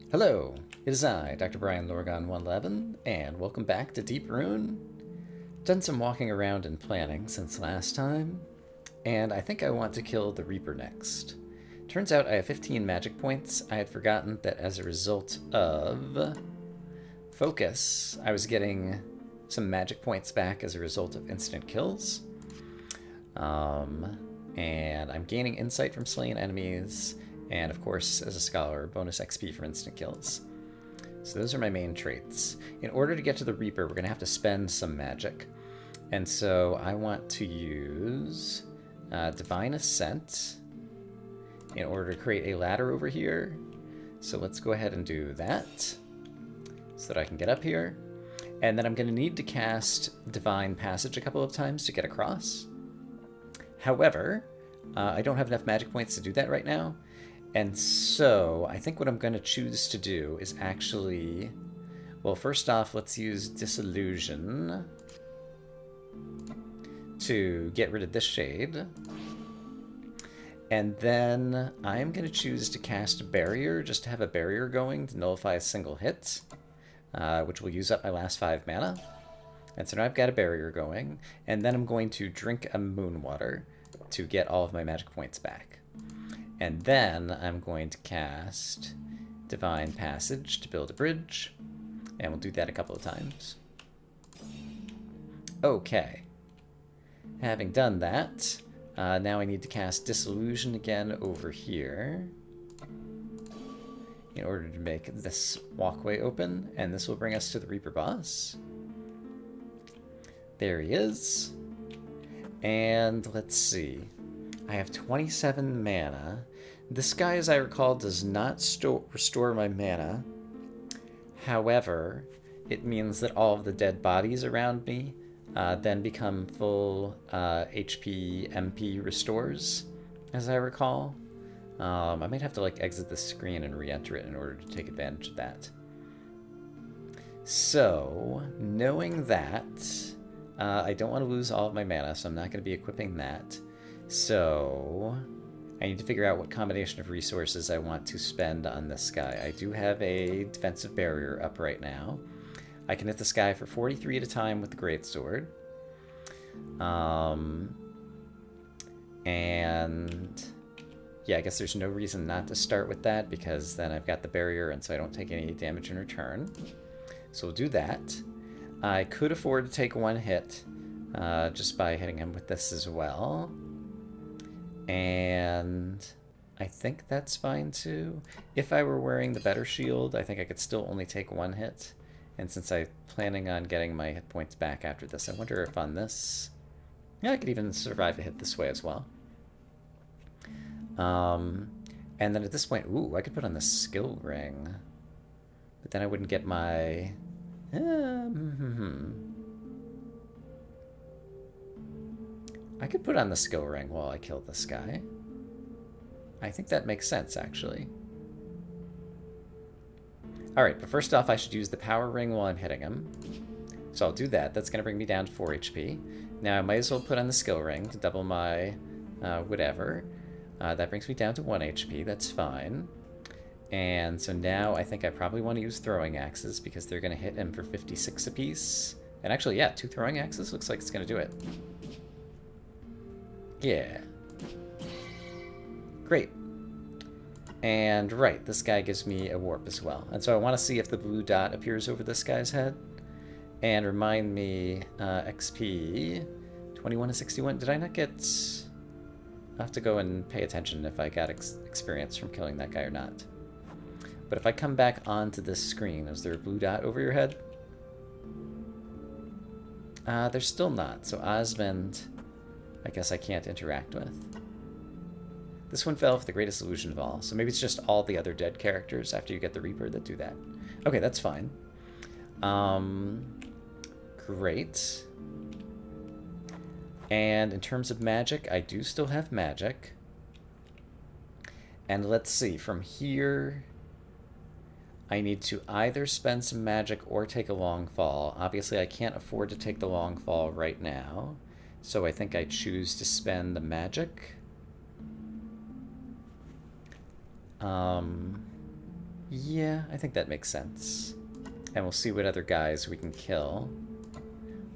Hello, it is I, Dr. Brian Lorgon 111, and welcome back to Deep Rune. Done some walking around and planning since last time, and I think I want to kill the Reaper next. Turns out I have 15 magic points. I had forgotten that as a result of focus, I was getting some magic points back as a result of instant kills. And I'm gaining insight from slaying enemies, and of course, as a scholar, bonus XP from instant kills. So those are my main traits. In order to get to the Reaper, we're going to have to spend some magic. And so I want to use Divine Ascent in order to create a ladder over here. So let's go ahead and do that so that I can get up here. And then I'm going to need to cast Divine Passage a couple of times to get across. However, I don't have enough magic points to do that right now. And so I think what I'm going to choose to do is actually... Well, first off, let's use Disillusion to get rid of this shade. And then I'm going to choose to cast Barrier, just to have a barrier going to nullify a single hit, which will use up my last 5 mana. And so now I've got a barrier going, and then I'm going to drink a Moon Water to get all of my magic points back. And then I'm going to cast Divine Passage to build a bridge, and we'll do that a couple of times. Okay. Having done that, now I need to cast Disillusion again over here in order to make this walkway open, and this will bring us to the Reaper boss. There he is. And let's see. I have 27 mana. This guy, as I recall, does not restore my mana. However, it means that all of the dead bodies around me then become full HP MP restores, as I recall. I might have to exit the screen and re-enter it in order to take advantage of that. So, knowing that, I don't want to lose all of my mana, so I'm not going to be equipping that. So I need to figure out what combination of resources I want to spend on this guy. I do have a defensive barrier up right now. I can hit this guy for 43 at a time with the greatsword. And yeah, I guess there's no reason not to start with that, because then I've got the barrier and so I don't take any damage in return. So we'll do that. I could afford to take one hit just by hitting him with this as well. And I think that's fine too. If I were wearing the better shield, I think I could still only take one hit. And since I'm planning on getting my hit points back after this, I wonder if on this... Yeah, I could even survive a hit this way as well. And then at this point, ooh, I could put on the skill ring. But then I wouldn't get my... I could put on the skill ring while I kill this guy. I think that makes sense, actually. Alright, but first off, I should use the power ring while I'm hitting him. So I'll do that. That's going to bring me down to 4 HP. Now I might as well put on the skill ring to double my whatever. That brings me down to 1 HP. That's fine. And so now I think I probably want to use throwing axes, because they're going to hit him for 56 apiece. And actually, yeah, 2 throwing axes looks like it's going to do it. Yeah. Great. And right, this guy gives me a warp as well. And so I want to see if the blue dot appears over this guy's head. And remind me, XP 21 to 61. Did I not get... I'll have to go and pay attention if I got experience from killing that guy or not. But if I come back onto this screen, is there a blue dot over your head? There's still not. So Osmond, I guess I can't interact with. This one fell for the greatest illusion of all. So maybe it's just all the other dead characters after you get the Reaper that do that. Okay, that's fine. Great. And in terms of magic, I do still have magic. And let's see, from here... I need to either spend some magic or take a long fall. Obviously, I can't afford to take the long fall right now, so I think I choose to spend the magic. Yeah, I think that makes sense. And we'll see what other guys we can kill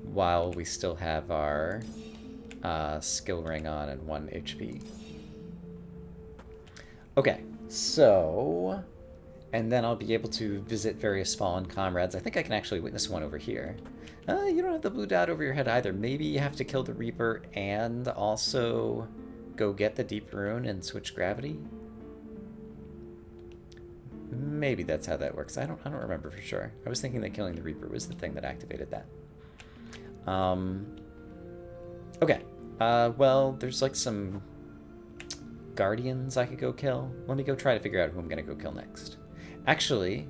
while we still have our skill ring on and 1 HP. Okay, so... And then I'll be able to visit various fallen comrades. I think I can actually witness one over here. You don't have the blue dot over your head either. Maybe you have to kill the Reaper and also go get the deep rune and switch gravity? Maybe that's how that works. I don't remember for sure. I was thinking that killing the Reaper was the thing that activated that. Okay. Well, there's like some guardians I could go kill. Let me go try to figure out who I'm gonna go kill next. Actually,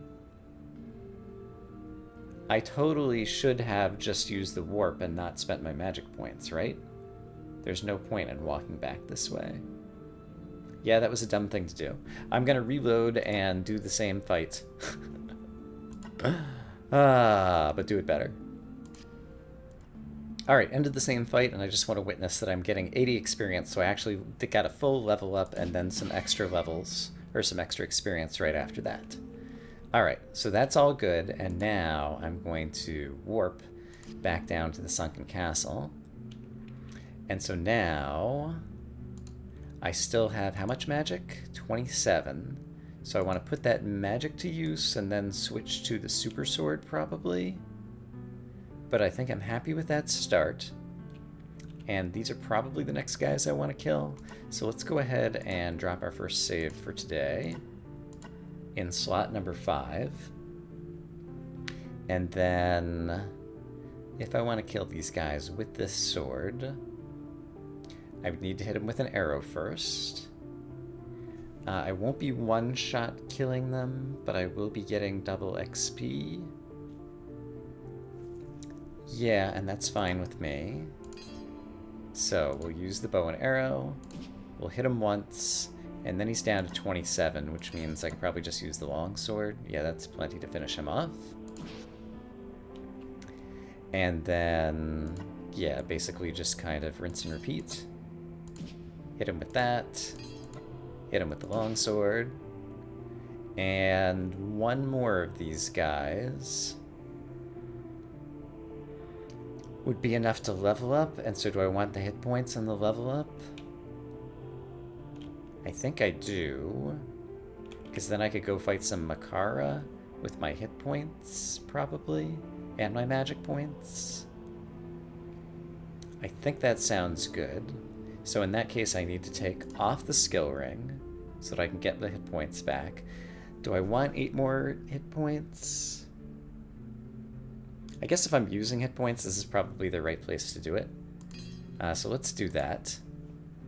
I totally should have just used the warp and not spent my magic points, right? There's no point in walking back this way. Yeah, that was a dumb thing to do. I'm gonna reload and do the same fight. But do it better. Alright, ended the same fight, and I just want to witness that I'm getting 80 experience, so I actually got a full level up and then some extra levels, or some extra experience right after that. Alright, so that's all good, and now I'm going to warp back down to the sunken castle. And so now I still have how much magic? 27. So I want to put that magic to use and then switch to the super sword probably. But I think I'm happy with that start. And these are probably the next guys I want to kill. So let's go ahead and drop our first save for today in slot number 5. And then if I want to kill these guys with this sword, I would need to hit them with an arrow first. I won't be one-shot killing them, but I will be getting double XP. Yeah, and that's fine with me. So we'll use the bow and arrow, we'll hit him once, and then he's down to 27, which means I can probably just use the longsword. Yeah, that's plenty to finish him off. And then, yeah, basically just kind of rinse and repeat. Hit him with that, hit him with the longsword, and one more of these guys would be enough to level up. And so do I want the hit points and the level up? I think I do, because then I could go fight some Makara with my hit points, probably, and my magic points. I think that sounds good. So in that case, I need to take off the skill ring so that I can get the hit points back. Do I want 8 more hit points? I guess if I'm using hit points, this is probably the right place to do it. So let's do that.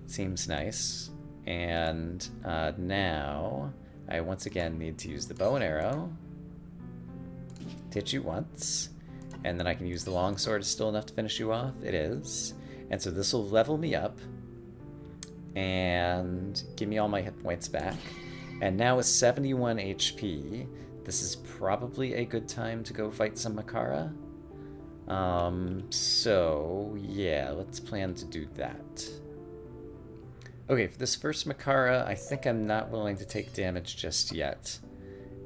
Seems nice. And now I once again need to use the bow and arrow. Hit you once. And then I can use the longsword. Is still enough to finish you off? It is. And so this will level me up and give me all my hit points back. And now with 71 HP, this is probably a good time to go fight some Makara. So yeah, let's plan to do that. Okay, for this first Makara, I think I'm not willing to take damage just yet.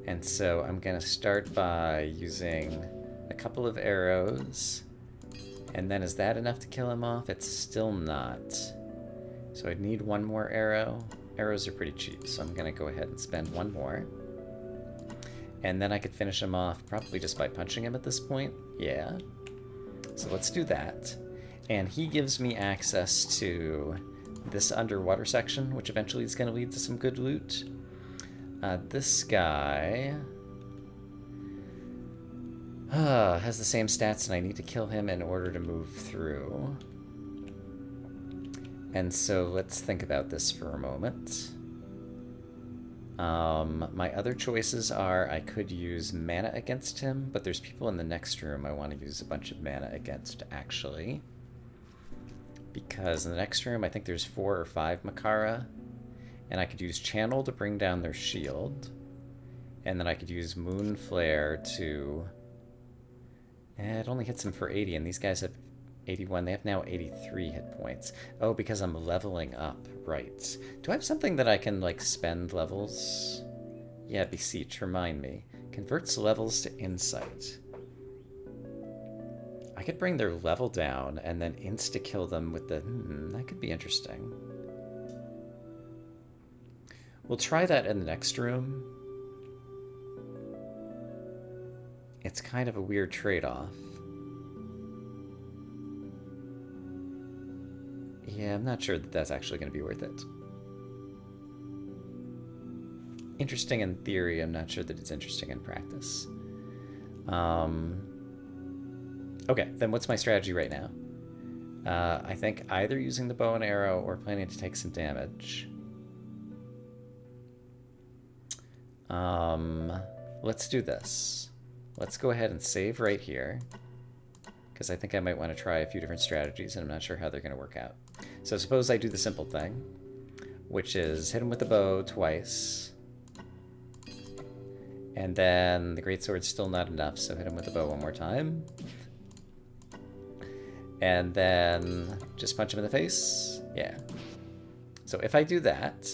And so I'm gonna start by using a couple of arrows. And then is that enough to kill him off? It's still not. So I'd need one more arrow. Arrows are pretty cheap, so I'm gonna go ahead and spend one more. And then I could finish him off probably just by punching him at this point. Yeah. So let's do that. And he gives me access to this underwater section, which eventually is gonna lead to some good loot. This guy has the same stats, and I need to kill him in order to move through. And so let's think about this for a moment. My other choices are I could use mana against him, but there's people in the next room I want to use a bunch of mana against, actually. Because in the next room, I think there's 4 or 5 Makara, and I could use Channel to bring down their shield, and then I could use Moon Flare to... it only hits them for 80, and these guys have 81. They have now 83 hit points. Oh, because I'm leveling up. Right. Do I have something that I can, like, spend levels? Yeah, Beseech, remind me. Converts levels to insight. I could bring their level down and then insta-kill them with the... that could be interesting. We'll try that in the next room. It's kind of a weird trade-off. Yeah, I'm not sure that that's actually going to be worth it. Interesting in theory, I'm not sure that it's interesting in practice. Okay, then what's my strategy right now? I think either using the bow and arrow or planning to take some damage. Let's do this. Let's go ahead and save right here, because I think I might want to try a few different strategies, and I'm not sure how they're going to work out. So suppose I do the simple thing, which is hit him with the bow twice, and then the greatsword's still not enough, so hit him with the bow one more time. And then just punch him in the face. Yeah. So if I do that,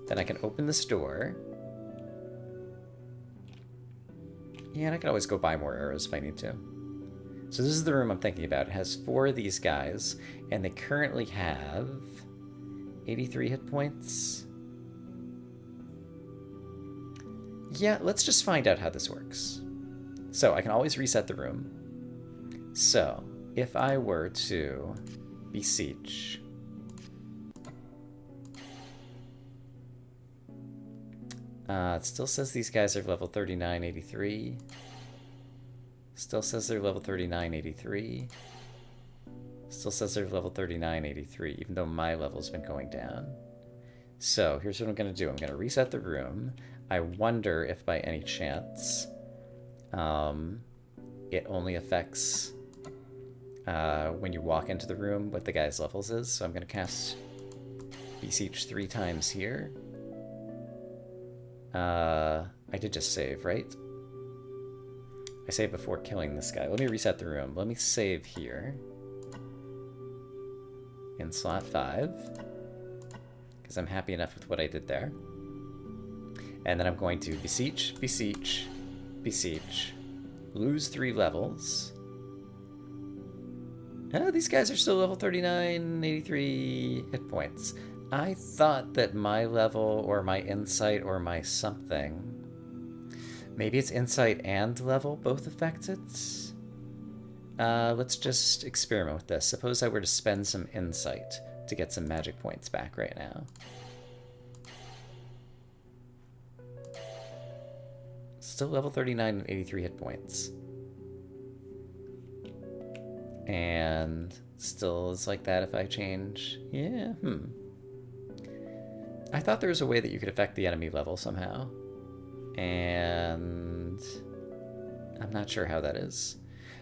then I can open this door. Yeah, and I can always go buy more arrows if I need to. So this is the room I'm thinking about. It has 4 of these guys, and they currently have 83 hit points. Yeah, let's just find out how this works. So I can always reset the room. So if I were to Beseech, it still says these guys are level 39, 83. Still says they're level 39, 83. Still says they're level 39, 83, even though my level's been going down. So here's what I'm going to do. I'm going to reset the room. I wonder if by any chance it only affects when you walk into the room what the guy's levels is. So I'm going to cast Beseech 3 times here. I did just save, right? I saved before killing this guy. Let me reset the room. Let me save here in slot 5, because I'm happy enough with what I did there. And then I'm going to Beseech, Beseech, Beseech, lose 3 levels. These guys are still level 39, 83 hit points. I thought that my level or my insight or my something, maybe it's insight and level both affect it. Let's just experiment with this. Suppose I were to spend some insight to get some magic points back right now. Still level 39 and 83 hit points. And still is like that if I change. Yeah, I thought there was a way that you could affect the enemy level somehow. And I'm not sure how that is.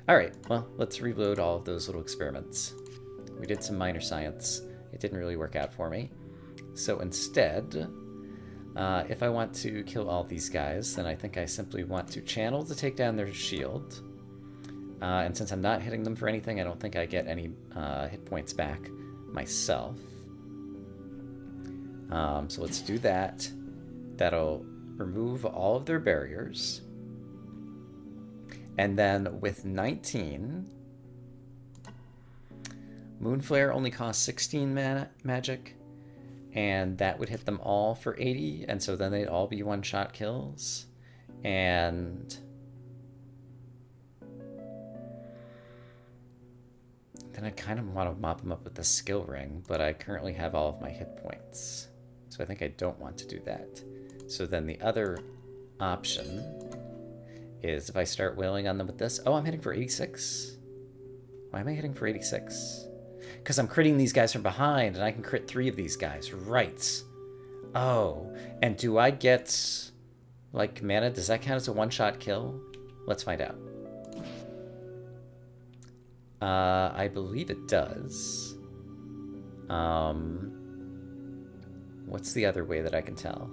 Alright, well, let's reload all of those little experiments. We did some minor science. It didn't really work out for me. So instead, if I want to kill all these guys, then I think I simply want to channel to take down their shield. And since I'm not hitting them for anything, I don't think I get any hit points back myself. So let's do that. That'll remove all of their barriers. And then with 19, Moonflare only costs 16 magic, and that would hit them all for 80, and so then they'd all be one-shot kills. And then I kind of want to mop them up with the skill ring, but I currently have all of my hit points. So I think I don't want to do that. So then the other option is if I start wailing on them with this. Oh, I'm hitting for 86. Why am I hitting for 86? Because I'm critting these guys from behind, and I can crit 3 of these guys. Right. Oh, and do I get, like, mana? Does that count as a one-shot kill? Let's find out. I believe it does. What's the other way that I can tell?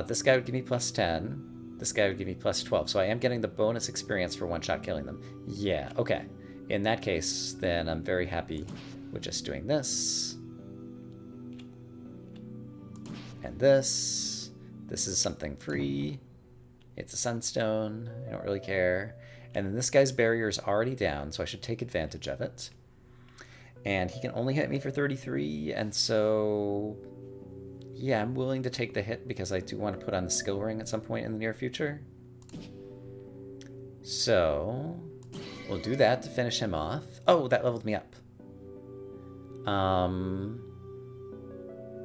This guy would give me plus 10. This guy would give me plus 12. So I am getting the bonus experience for one-shot killing them. Yeah, okay. In that case, then I'm very happy with just doing this. And this. This is something free. It's a sunstone. I don't really care. And then this guy's barrier is already down, so I should take advantage of it. And he can only hit me for 33, and so... yeah, I'm willing to take the hit because I do want to put on the skill ring at some point in the near future. So... we'll do that to finish him off. Oh, that leveled me up.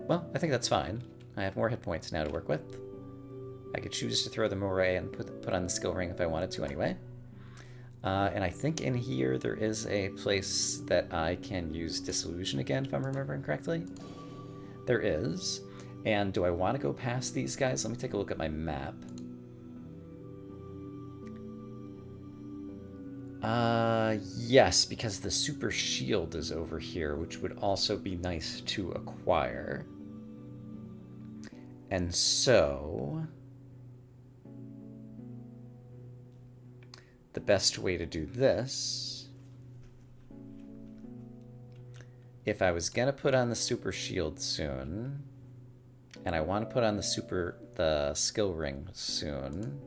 Well, I think that's fine. I have more hit points now to work with. I could choose to throw them away and put on the skill ring if I wanted to anyway. And I think in here there is a place that I can use Disillusion again, if I'm remembering correctly. There is. And do I want to go past these guys? Let me take a look at my map. Yes, because the super shield is over here, which would also be nice to acquire. And so... the best way to do this... if I was gonna put on the super shield soon, and I want to put on the skill ring soon,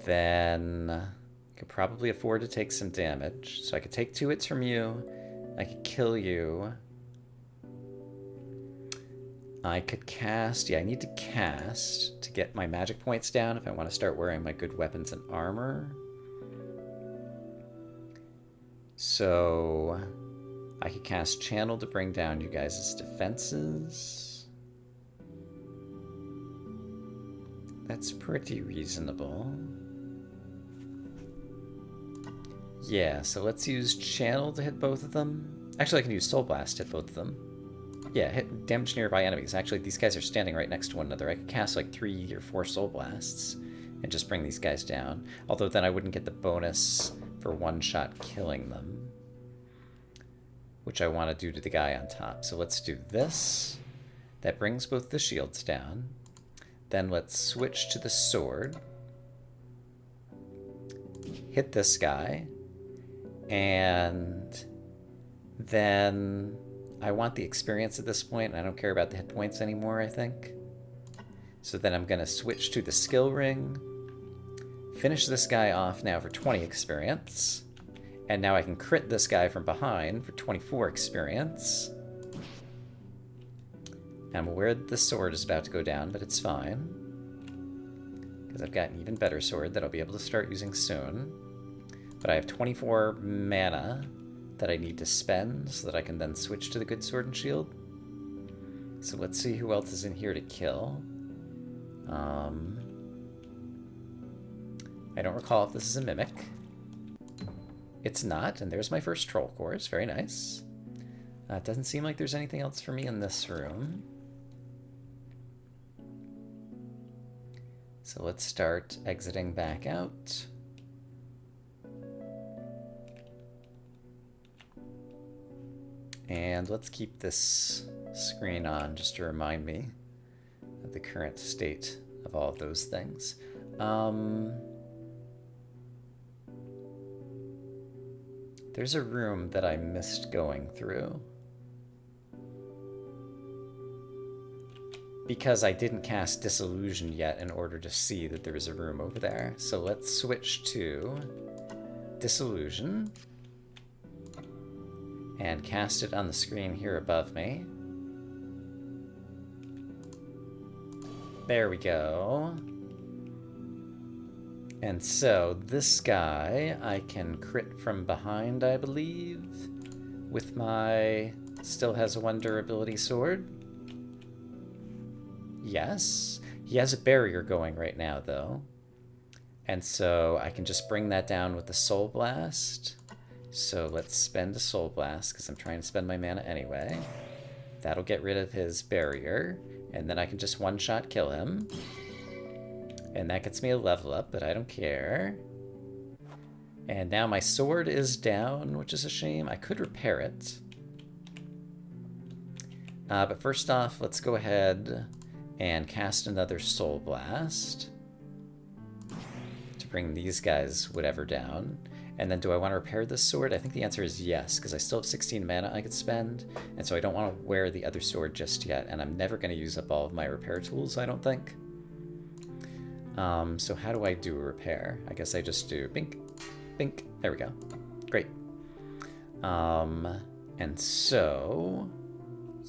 then I could probably afford to take some damage. So I could take 2 hits from you. I could kill you. I could cast... yeah, I need to cast to get my magic points down if I want to start wearing my good weapons and armor. So I could cast Channel to bring down you guys' defenses. That's pretty reasonable. Yeah, so let's use Channel to hit both of them. Actually, I can use Soul Blast to hit both of them. Yeah, hit damage nearby enemies. Actually, these guys are standing right next to one another. I could cast like 3 or 4 Soul Blasts and just bring these guys down. Although then I wouldn't get the bonus for one-shot killing them, which I want to do to the guy on top. So let's do this. That brings both the shields down. Then let's switch to the sword. Hit this guy. And then I want the experience at this point, and I don't care about the hit points anymore, I think. So then I'm going to switch to the skill ring, finish this guy off now for 20 experience, and now I can crit this guy from behind for 24 experience. I'm aware that the sword is about to go down, but it's fine, because I've got an even better sword that I'll be able to start using soon. But I have 24 mana that I need to spend so that I can then switch to the good sword and shield. So let's see who else is in here to kill. I don't recall if this is a mimic. It's not, and there's my first troll course. Very nice. It doesn't seem like there's anything else for me in this room. So let's start exiting back out. And let's keep this screen on just to remind me of the current state of all of those things. There's a room that I missed going through because I didn't cast Disillusion yet in order to see that there was a room over there. So let's switch to Disillusion and cast it on the screen here above me. There we go. And so this guy I can crit from behind, I believe, with my still has 1 durability sword. Yes. He has a barrier going right now, though. And so I can just bring that down with the Soul Blast. So let's spend a Soul Blast, because I'm trying to spend my mana anyway. That'll get rid of his barrier, and then I can just one-shot kill him. And that gets me a level up, but I don't care. And now my sword is down, which is a shame. I could repair it. But first off, let's go ahead and cast another Soul Blast to bring these guys whatever down. And then do I want to repair this sword? I think the answer is yes, because I still have 16 mana I could spend, and so I don't want to wear the other sword just yet, and I'm never going to use up all of my repair tools, I don't think. So how do I do a repair? I guess I just do bink, bink. There we go. Great. And so,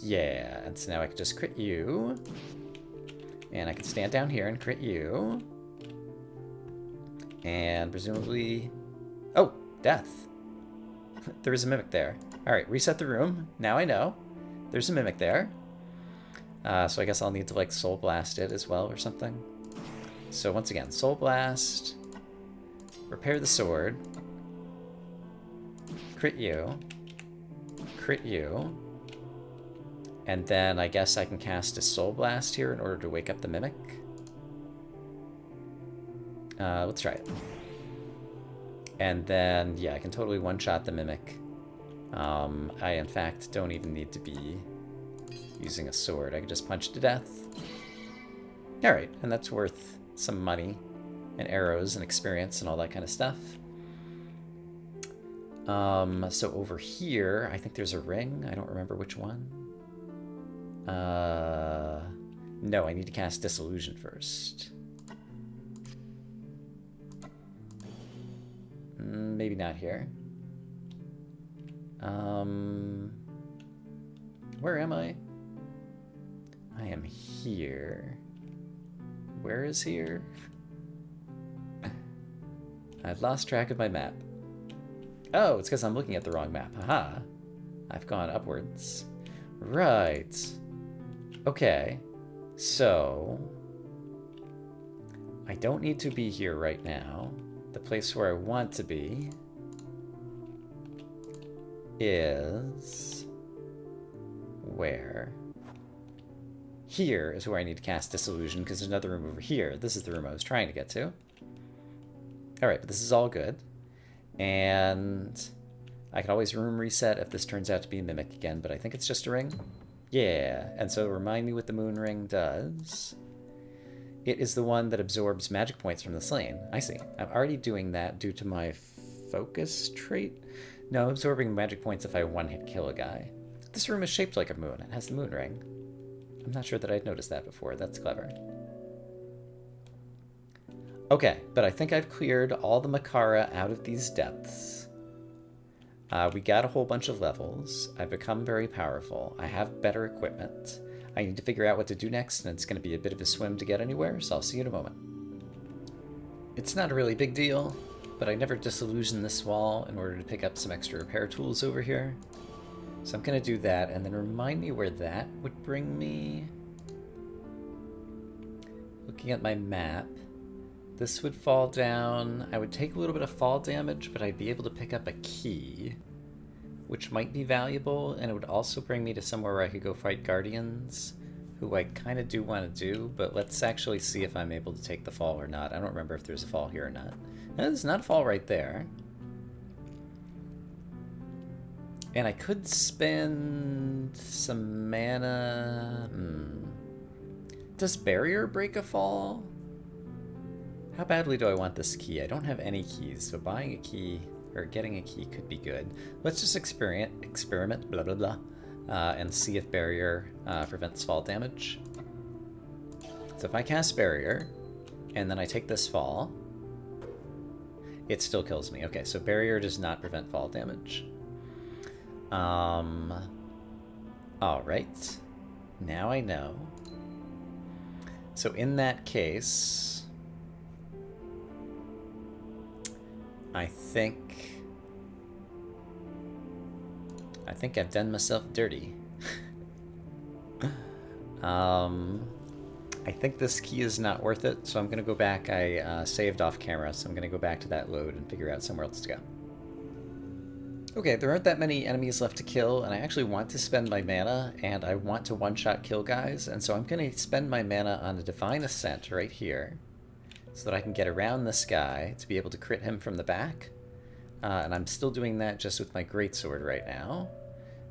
yeah, and so now I can just crit you, and I can stand down here and crit you, and presumably, oh, death. There is a mimic there. All right, reset the room. Now I know there's a mimic there. So I guess I'll need to like soul blast it as well or something. So once again, soul blast, repair the sword, crit you, and then I guess I can cast a soul blast here in order to wake up the mimic. Let's try it. And then, yeah, I can totally one-shot the mimic. I, in fact, don't even need to be using a sword. I can just punch to death. Alright, and that's worth some money and arrows and experience and all that kind of stuff. So over here, I think there's a ring. I don't remember which one. No, I need to cast Disillusion first. Maybe not here. Where am I? I am here. Where is here? I've lost track of my map. Oh, it's because I'm looking at the wrong map. Haha. I've gone upwards. Right. Okay. So, I don't need to be here right now. The place where I want to be is where? Here is where I need to cast Disillusion, because there's another room over here. This is the room I was trying to get to. Alright, but this is all good. And I can always room reset if this turns out to be a mimic again, but I think it's just a ring. Yeah, and so remind me what the moon ring does. It is the one that absorbs magic points from the slain. I see. I'm already doing that due to my focus trait. No, I'm absorbing magic points if I one-hit kill a guy. This room is shaped like a moon. It has the moon ring. I'm not sure that I'd noticed that before. That's clever. Okay, but I think I've cleared all the Makara out of these depths. We got a whole bunch of levels. I've become very powerful. I have better equipment. I need to figure out what to do next, and it's going to be a bit of a swim to get anywhere, so I'll see you in a moment. It's not a really big deal, but I never disillusioned this wall in order to pick up some extra repair tools over here. So I'm going to do that, and then remind me where that would bring me. Looking at my map, this would fall down. I would take a little bit of fall damage, but I'd be able to pick up a key, which might be valuable, and it would also bring me to somewhere where I could go fight guardians, who I kind of do want to do, but let's actually see if I'm able to take the fall or not. I don't remember if there's a fall here or not. No, there's not a fall right there. And I could spend some mana. Does barrier break a fall? How badly do I want this key? I don't have any keys, so buying a key or getting a key could be good. Let's just experiment, blah, blah, blah, and see if barrier prevents fall damage. So if I cast barrier, and then I take this fall, it still kills me. Okay, so barrier does not prevent fall damage. Alright. Now I know. So in that case, I think I've done myself dirty. I think this key is not worth it, so I'm going to go back. I saved off camera, so I'm going to go back to that load and figure out somewhere else to go. Okay, there aren't that many enemies left to kill, and I actually want to spend my mana, and I want to one-shot kill guys, and so I'm going to spend my mana on a Divine Ascent right here, so that I can get around this guy to be able to crit him from the back. And I'm still doing that just with my greatsword right now.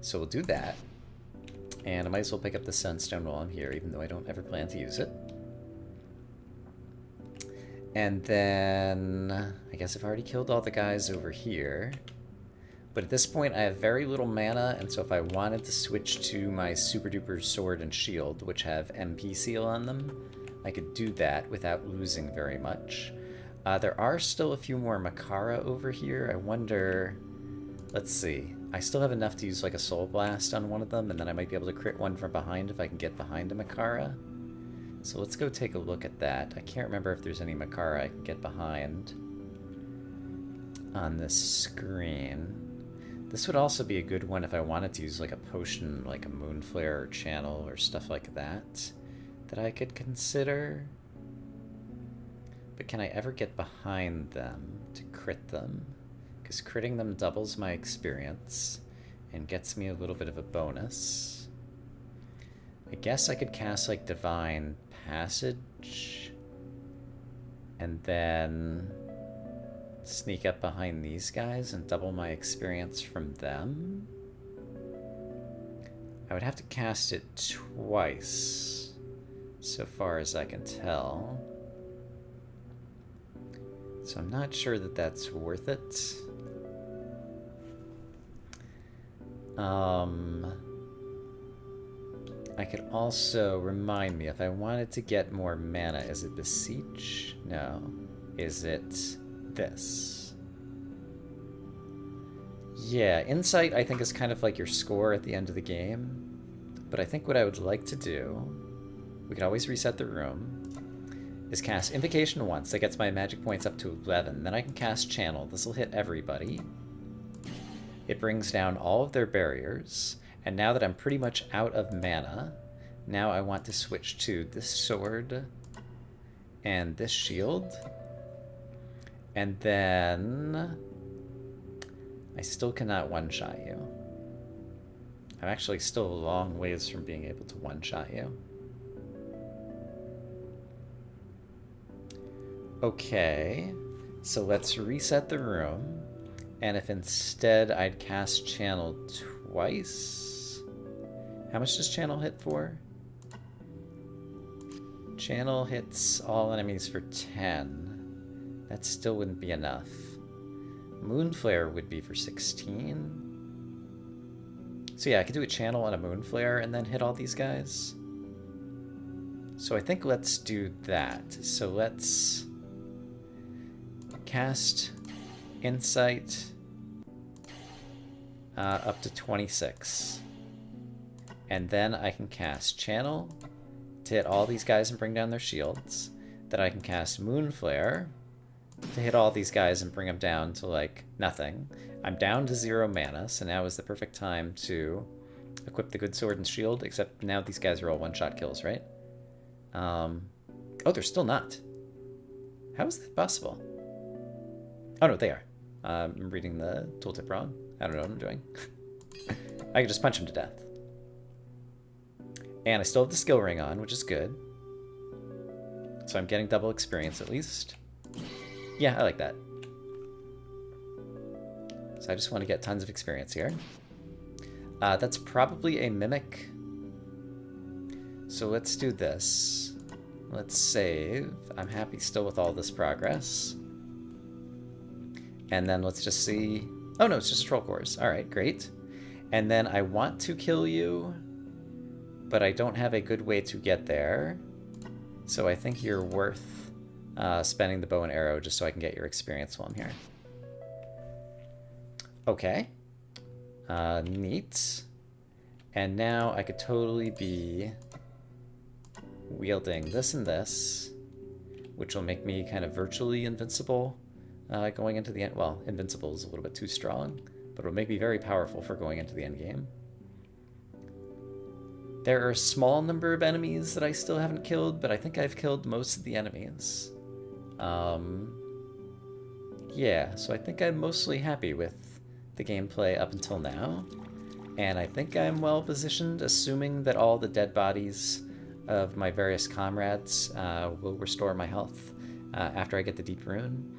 So we'll do that. And I might as well pick up the Sunstone while I'm here, even though I don't ever plan to use it. And then I guess I've already killed all the guys over here. But at this point I have very little mana, and so if I wanted to switch to my super duper sword and shield, which have MP seal on them, I could do that without losing very much. There are still a few more Makara over here. I wonder... Let's see. I still have enough to use like a Soul Blast on one of them, and then I might be able to crit one from behind if I can get behind a Makara. So let's go take a look at that. I can't remember if there's any Makara I can get behind on this screen. This would also be a good one if I wanted to use like a potion, like a Moonflare or Channel or stuff like that I could consider. But can I ever get behind them to crit them? Because critting them doubles my experience and gets me a little bit of a bonus. I guess I could cast like Divine Passage and then sneak up behind these guys and double my experience from them. I would have to cast it twice, so far as I can tell. So I'm not sure that that's worth it. I could also remind me if I wanted to get more mana. Is it Beseech? No. Is it this? Yeah, Insight I think is kind of like your score at the end of the game. But I think what I would like to do, we could always reset the room, is cast Invocation once. That gets my magic points up to 11. Then I can cast Channel. This will hit everybody. It brings down all of their barriers. And now that I'm pretty much out of mana, now I want to switch to this sword and this shield. And then I still cannot one-shot you. I'm actually still a long ways from being able to one-shot you. Okay, so let's reset the room. And if instead I'd cast Channel twice... How much does Channel hit for? Channel hits all enemies for 10. That still wouldn't be enough. Moonflare would be for 16. So yeah, I could do a Channel and a Moonflare and then hit all these guys. So I think let's do that. So let's cast Insight up to 26. And then I can cast Channel to hit all these guys and bring down their shields. Then I can cast Moonflare to hit all these guys and bring them down to, like, nothing. I'm down to 0 mana, so now is the perfect time to equip the good sword and shield, except now these guys are all one-shot kills, right? Oh, they're still not. How is that possible? Oh, no, they are. I'm reading the tooltip wrong. I don't know what I'm doing. I can just punch him to death. And I still have the skill ring on, which is good. So I'm getting double experience at least. Yeah, I like that. So I just want to get tons of experience here. That's probably a mimic. So let's do this. Let's save. I'm happy still with all this progress. And then let's just see. Oh no, it's just a troll course. All right, great. And then I want to kill you, but I don't have a good way to get there. So I think you're worth spending the bow and arrow just so I can get your experience while I'm here. Okay. Neat. And now I could totally be wielding this and this, which will make me kind of virtually invincible going into the end. Well, invincible is a little bit too strong, but it'll make me very powerful for going into the end game. There are a small number of enemies that I still haven't killed, but I think I've killed most of the enemies. Yeah, so I think I'm mostly happy with the gameplay up until now. And I think I'm well positioned, assuming that all the dead bodies of my various comrades will restore my health after I get the Deep Rune.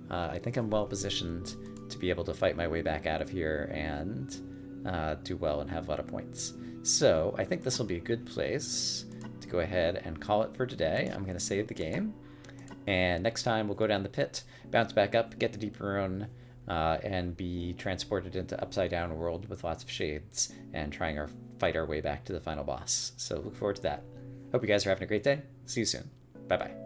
I think I'm well positioned to be able to fight my way back out of here and do well and have a lot of points. So I think this will be a good place to go ahead and call it for today. I'm going to save the game. And next time we'll go down the pit, bounce back up, get the deep rune, and be transported into Upside Down World with lots of shades, and fight our way back to the final boss. So look forward to that. Hope you guys are having a great day. See you soon. Bye-bye.